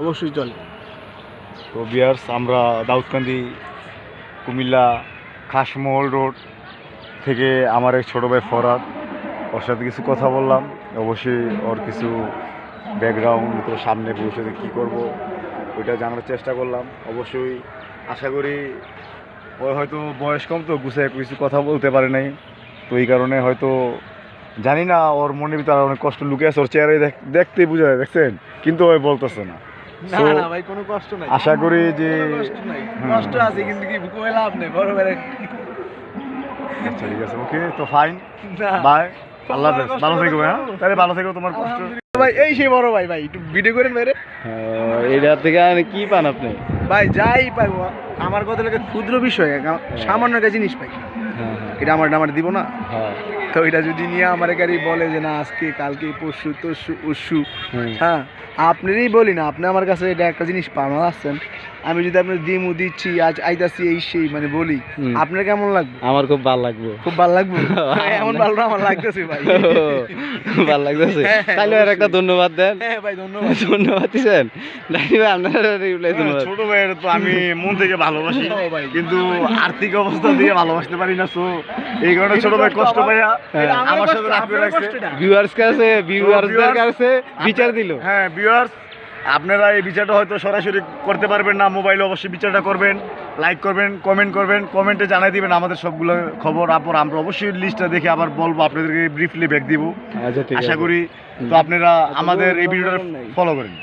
অবশ্যই চলে। তো ভিউয়ার্স, আমরা দাউদকান্দি কুমিল্লা খাসমহল রোড থেকে আমার এক ছোটো ভাই ফরহাদ, ওর সাথে কিছু কথা বললাম। অবশ্যই ওর কিছু ব্যাকগ্রাউন্ড তো সামনে ভবিষ্যতে কী করবো ওইটা জানার চেষ্টা করলাম। অবশ্যই আশা করি ও হয়তো বয়স কম, তো গুছিয়ে কিছু কথা বলতে পারে নাই, তো এই কারণে হয়তো জানি না ওর মনের ভিতরে অনেক কষ্ট লুকিয়ে আছে। ওর চেহারায় দেখতেই বোঝা যায়, দেখছেন, কিন্তু ওই বলতেছে না। না না ভাই, কোনো কষ্ট নাই, আশা করি যে কষ্ট নাই, কষ্ট আছে কিন্তু কি কই লাভ নেই, বড় ভাই। আচ্ছা ঠিক আছে, ওকে, তো ফাইন, না বাই, আল্লাহ হাফেজ, ভালো থেকো। হ্যাঁ তাহলে ভালো থেকো, তোমার কষ্ট। ভাই এই সেই বড় ভাই, ভাই একটু ভিডিও করেন ভাই রে। এটা থেকে কি পান আপনি? ভাই যাই পাইবো আমার কথা লাগে ক্ষুদ্র বিষয়, সামান্য একটা জিনিস পাই, এটা আমার দিব না। তো এটা যদি নিয়ে আমার গাড়ি বলে যে না আজকে কালকে পরশু তরশু উৎসু, হ্যাঁ আপনারই বলি না, আপনি আমার কাছে এটা একটা জিনিস পাওয়া আসছেন, আমি যদি আপনার দিমু দিচ্ছি আজ আইতাছি এই সেই মানে বলি, আপনার কেমন লাগবে? আমার খুব ভালো লাগবে, খুব ভালো লাগবে। এমন ভালো না আমার লাগতেছে ভাই, ভালো লাগতেছে। তাহলে আর একটা ধন্যবাদ দেন। হ্যাঁ ভাই ধন্যবাদ। ধন্যবাদ দিচ্ছেন ভাই, আপনারা রিপ্লাই ধন্যবাদ। ছোট ভাইয়ের তো আমি মন থেকে ভালোবাসি, কিন্তু আর্থিক অবস্থা দিয়ে ভালোবাসতে পারি না, তো এই কারণে ছোট ভাই কষ্ট পাইয়া আমার সাথে রাগ করে রাখছে। ভিউয়ার্সদের কাছে বিচার দিল। হ্যাঁ ভিউয়ার্স, আপনারা এই বিচারটা হয়তো সরাসরি করতে পারবেন না, মোবাইলে অবশ্যই বিচারটা করবেন, লাইক করবেন, কমেন্ট করবেন, কমেন্টে জানাই দিবেন আমাদের সবগুলো খবর। আমরা অবশ্যই লিস্টটা দেখে আবার বলবো, আপনাদেরকে ব্রিফলি ব্যাক দিব। আচ্ছা ঠিক আছে, আশা করি তো আপনারা আমাদের এই ভিডিওটা ফলো করেন।